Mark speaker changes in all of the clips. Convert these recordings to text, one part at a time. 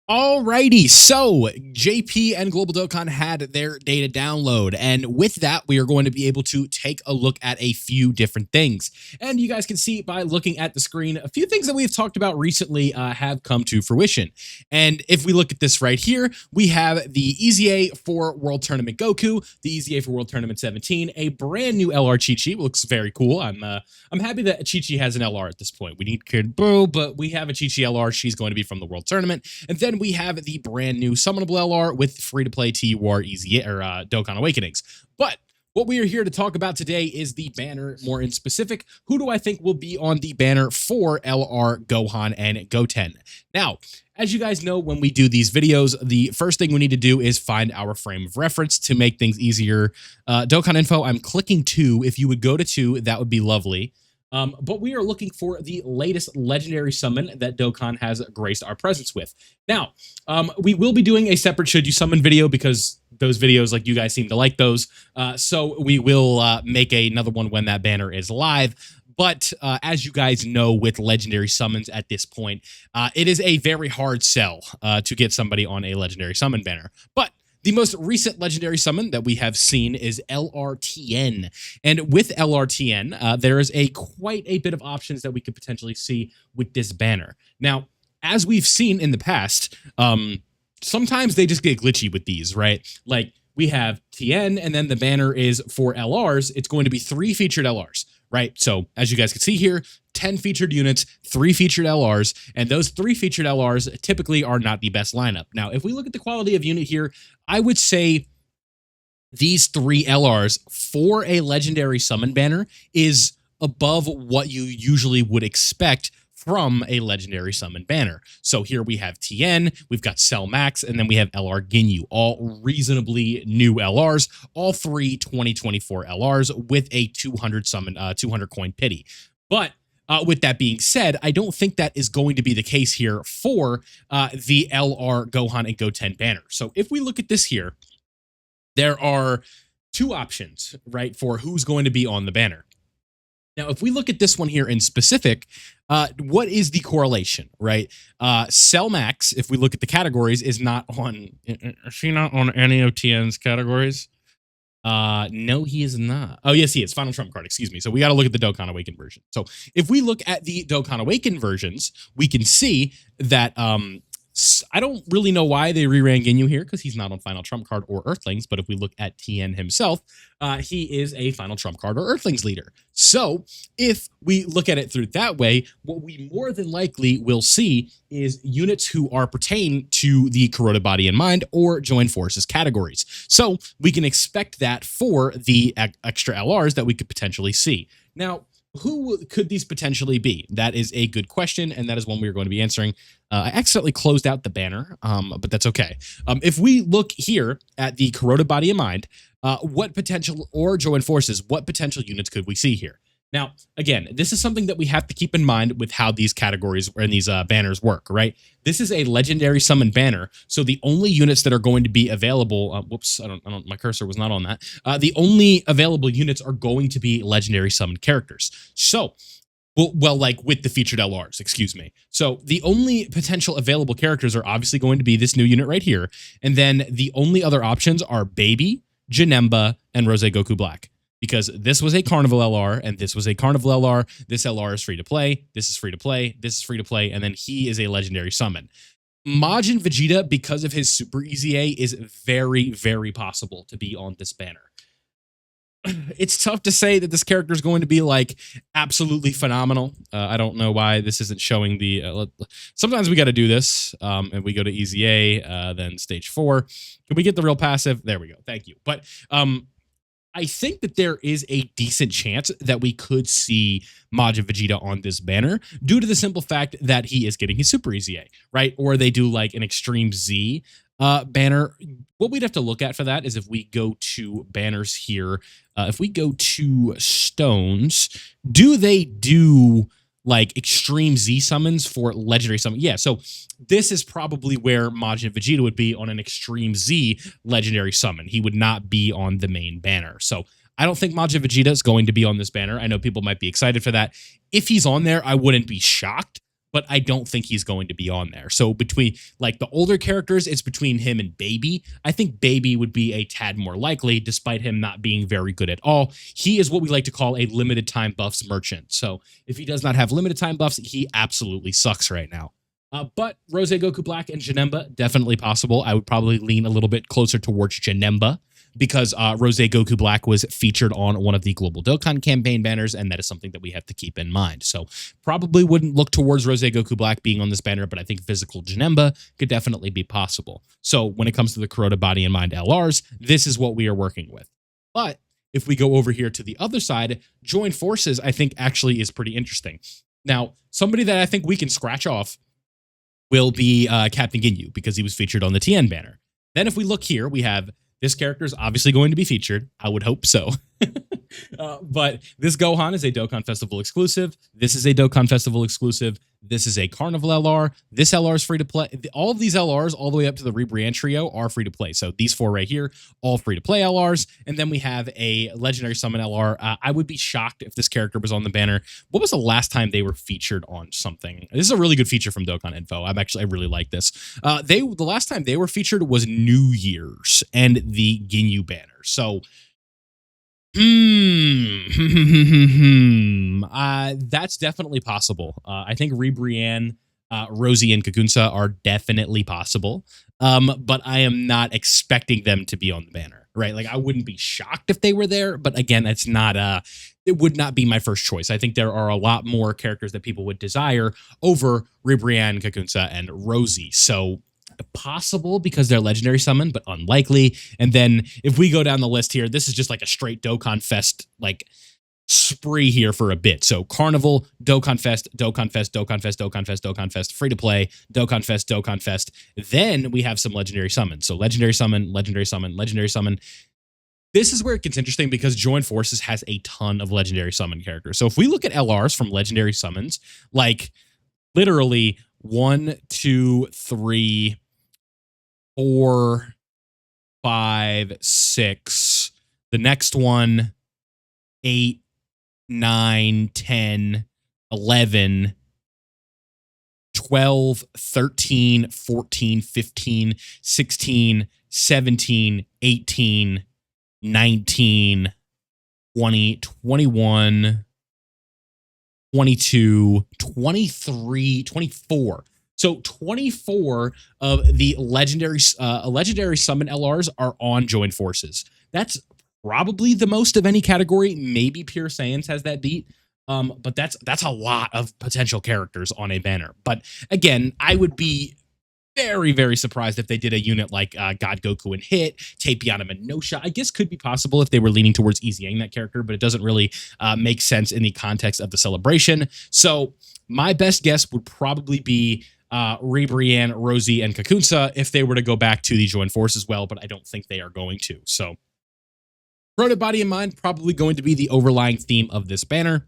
Speaker 1: Alrighty, so JP and Global Dokkan had their data download, and with that, we are going to be able to take a look at a few different things. And you guys can see by looking at the screen, a few things that we've talked about recently have come to fruition. And if we look at this right here, we have the EZA for World Tournament Goku, the EZA for World Tournament 17, a brand new LR Chi-Chi, looks very cool. I'm happy that Chi-Chi has an LR at this point. We need Kid Boo, but we have a Chi-Chi LR. She's going to be from the World Tournament, and then we have the brand new summonable LR with free-to-play TUR EZA or Dokkan Awakenings. But what we are here to talk about today is the banner more in specific. Who do I think will be on the banner for LR, Gohan, and Goten? Now, as you guys know, when we do these videos, the first thing we need to do is find our frame of reference to make things easier. Dokkan info, I'm clicking 2. If you would go to 2, that would be lovely. But we are looking for the latest legendary summon that Dokkan has graced our presence with. Now, we will be doing a separate Should You Summon video because those videos, like, you guys seem to like those. So we will make another one when that banner is live. But as you guys know, with legendary summons at this point, it is a very hard sell to get somebody on a legendary summon banner. But the most recent legendary summon that we have seen is LRTN. And with LRTN, there is quite a bit of options that we could potentially see with this banner. Now, as we've seen in the past, sometimes they just get glitchy with these, right? Like, we have TN, and then the banner is for LRs. It's going to be 3 featured LRs, right? So as you guys can see here, 10 featured units, 3 featured LRs, and those 3 featured LRs typically are not the best lineup. Now, if we look at the quality of unit here, I would say these 3 LRs for a legendary summon banner is above what you usually would expect from a legendary summon banner. So here we have TN, we've got Cell Max, and then we have LR Ginyu, all reasonably new LRs, all 3 2024 LRs with a 200 summon, 200 coin pity. But with that being said, I don't think that is going to be the case here for the LR Gohan and Goten banner. So if we look at this here, there are 2 options, right, for who's going to be on the banner. Now, if we look at this one here in specific, what is the correlation, right? Cell Max, if we look at the categories, is not on. Is she not on any of TN's categories? No, he is not. Oh, yes, he is. Final Trump card, excuse me. So we got to look at the Dokkan Awaken version. So if we look at the Dokkan Awaken versions, we can see that I don't really know why they reran Ginyu here because he's not on Final Trump card or Earthlings. But if we look at TN himself, he is a Final Trump card or Earthlings leader. So if we look at it through that way, what we more than likely will see is units who are pertain to the Corroded Body and Mind or Join Forces categories. So we can expect that for the extra LRs that we could potentially see. Now, who could these potentially be? That is a good question, and that is one we are going to be answering. I accidentally closed out the banner, but that's okay. If we look here at the Corroded Body and Mind, what potential, or Join Forces, what potential units could we see here? Now, again, this is something that we have to keep in mind with how these categories and these banners work, right? This is a legendary summon banner, so the only units that are going to be available, whoops, my cursor was not on that. The only available units are going to be legendary summon characters. So, well, like with the featured LRs, excuse me. So the only potential available characters are obviously going to be this new unit right here, and then the only other options are Baby, Janemba, and Rose Goku Black. Because this was a Carnival LR, and this was a Carnival LR. This LR is free to play. This is free to play. This is free to play. And then he is a legendary summon. Majin Vegeta, because of his Super EZA, is very, very possible to be on this banner. It's tough to say that this character is going to be like absolutely phenomenal. I don't know why this isn't showing the. Sometimes we got to do this, and we go to EZA, then stage 4. Can we get the real passive? There we go. Thank you. But I think that there is a decent chance that we could see Majin Vegeta on this banner due to the simple fact that he is getting his Super EZA, right? Or they do like an Extreme Z banner. What we'd have to look at for that is if we go to banners here, if we go to stones, do they do like Extreme Z summons for legendary summon? Yeah, so this is probably where Majin Vegeta would be on an Extreme Z legendary summon. He would not be on the main banner. So I don't think Majin Vegeta is going to be on this banner. I know people might be excited for that. If he's on there, I wouldn't be shocked. but I don't think he's going to be on there. So between like the older characters, it's between him and Baby. I think Baby would be a tad more likely, despite him not being very good at all. He is what we like to call a limited time buffs merchant. So if he does not have limited time buffs, he absolutely sucks right now. But Rose Goku Black and Janemba, definitely possible. I would probably lean a little bit closer towards Janemba because Rose Goku Black was featured on one of the Global Dokkan campaign banners, and that is something that we have to keep in mind. So probably wouldn't look towards Rose Goku Black being on this banner, but I think physical Janemba could definitely be possible. So when it comes to the Kuroda Body and Mind LRs, this is what we are working with. But if we go over here to the other side, Join Forces, I think actually is pretty interesting. Now, somebody that I think we can scratch off will be Captain Ginyu because he was featured on the TN banner. Then if we look here, we have this character is obviously going to be featured. I would hope so. But this Gohan is a Dokkan Festival exclusive. This is a Dokkan Festival exclusive. This is a Carnival LR. This LR is free to play. All of these LRs, all the way up to the Rebriand trio, are free to play. So these four right here, all free to play LRs. And then we have a Legendary Summon LR. I would be shocked if this character was on the banner. What was the last time they were featured on something? This is a really good feature from Dokkan Info. I really like this. The last time they were featured was New Year's and the Ginyu banner. So that's definitely possible. I think Rebriand, Rosie, and Kakunsa are definitely possible. But I am not expecting them to be on the banner, right? Like I wouldn't be shocked if they were there, but again, it's not it would not be my first choice. I think there are a lot more characters that people would desire over Rebriand, Kakunsa, and Rosie. So possible because they're legendary summon, but unlikely. And then if we go down the list here, this is just like a straight Dokkan Fest like spree here for a bit. So Carnival, Dokkan Fest, Dokkan Fest, Dokkan Fest, Dokkan Fest, Dokkan Fest, free to play, Dokkan Fest, Dokkan Fest. Then we have some legendary summons. So legendary summon, legendary summon, legendary summon. This is where it gets interesting because Join Forces has a ton of legendary summon characters. So if we look at LRs from legendary summons, like literally 1, 2, 3, 4, 5, 6. The next one, 8, 9, 10, 11, 12, 13, 14, 15, 16, 17, 18, 19, 20, 21, 22, 23, 24. So 24 of the legendary summon LRs are on Join Forces. That's probably the most of any category. Maybe Pure Saiyans has that beat. But that's a lot of potential characters on a banner. But again, I would be very, very surprised if they did a unit like God Goku and Hit, Tapiana and Nosha. I guess could be possible if they were leaning towards easying that character, but it doesn't really make sense in the context of the celebration. So my best guess would probably be Rebriand, Rosie, and Kakunsa if they were to go back to the Join Force as well, but I don't think they are going to. So Kuroda Body and Mind probably going to be the overlying theme of this banner.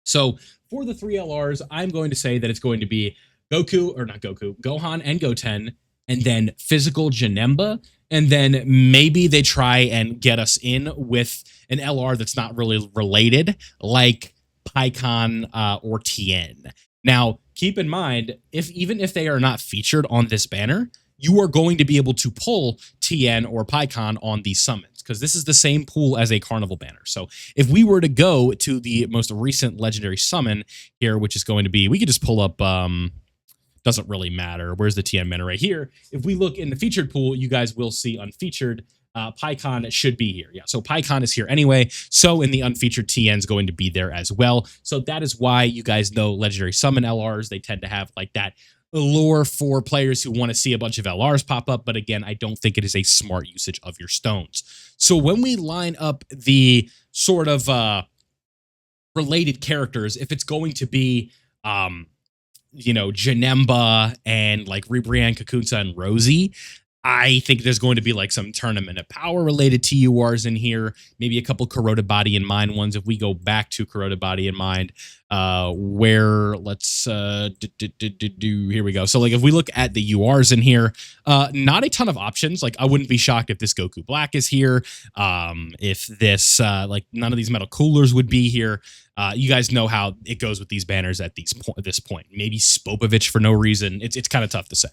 Speaker 1: So for the 3 LRs, I'm going to say that it's going to be Gohan and Goten, and then physical Janemba, and then maybe they try and get us in with an LR that's not really related, like PyCon or Tien. Now, keep in mind, even if they are not featured on this banner, you are going to be able to pull Tien or PyCon on these summons, because this is the same pool as a Carnival banner. So if we were to go to the most recent legendary summon here, which is going to be, we could just pull up, doesn't really matter. Where's the Tien banner? Right here. If we look in the featured pool, you guys will see unfeatured. PyCon should be here. Yeah, so PyCon is here anyway. So in the unfeatured, Tien's going to be there as well. So that is why you guys know legendary summon LRs, they tend to have like that allure for players who want to see a bunch of LRs pop up. But again, I don't think it is a smart usage of your stones. So when we line up the sort of related characters, if it's going to be Janemba and like Rebriand, Kakunsa, and Rosie, I think there's going to be like some Tournament of Power related TURs in here, maybe a couple Kuroda Body and Mind ones. If we go back to Kuroda Body and Mind, where let's here we go. So like if we look at the URs in here, not a ton of options. Like I wouldn't be shocked if this Goku Black is here. If this like none of these metal coolers would be here. You guys know how it goes with these banners at this point. Maybe Spopovich for no reason. It's kind of tough to say.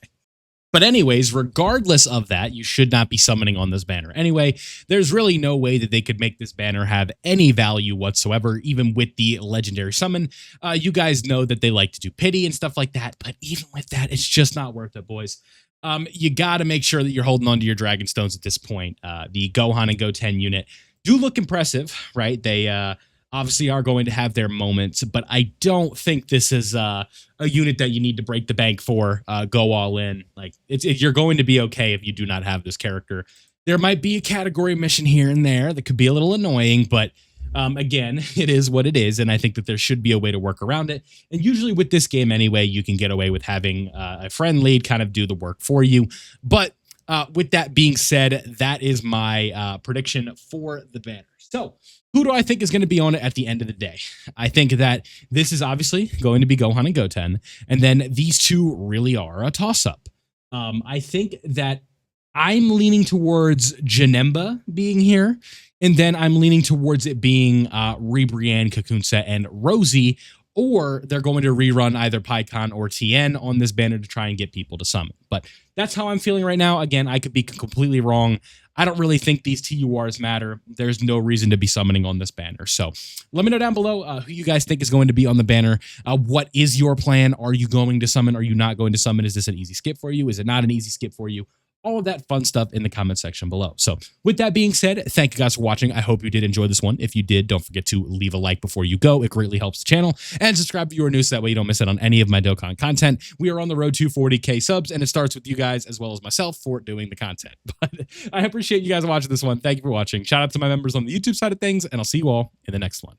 Speaker 1: But anyways, regardless of that, you should not be summoning on this banner. Anyway, there's really no way that they could make this banner have any value whatsoever, even with the legendary summon. You guys know that they like to do pity and stuff like that, but even with that, it's just not worth it, boys. You got to make sure that you're holding on to your Dragon Stones at this point. The Gohan and Goten unit do look impressive, right? They obviously are going to have their moments, but I don't think this is a unit that you need to break the bank for, go all in. Like, you're going to be okay if you do not have this character. There might be a category mission here and there that could be a little annoying, but again, it is what it is, and I think that there should be a way to work around it. And usually with this game anyway, you can get away with having a friend lead kind of do the work for you. But with that being said, that is my prediction for the banner. So, who do I think is going to be on it at the end of the day? I think that this is obviously going to be Gohan and Goten, and then these two really are a toss-up. I think that I'm leaning towards Janemba being here, and then I'm leaning towards it being Ribrianne, Kakunsa, and Rosie, or they're going to rerun either PyCon or TN on this banner to try and get people to summon. But that's how I'm feeling right now. Again, I could be completely wrong. I don't really think these TURs matter. There's no reason to be summoning on this banner. So let me know down below who you guys think is going to be on the banner. What is your plan? Are you going to summon? Are you not going to summon? Is this an easy skip for you? Is it not an easy skip for you? All of that fun stuff in the comment section below. So with that being said, thank you guys for watching. I hope you did enjoy this one. If you did, don't forget to leave a like before you go. It greatly helps the channel. And subscribe if you are new so that way you don't miss out on any of my Dokkan content. We are on the road to 40K subs, and it starts with you guys as well as myself for doing the content. But I appreciate you guys watching this one. Thank you for watching. Shout out to my members on the YouTube side of things, and I'll see you all in the next one.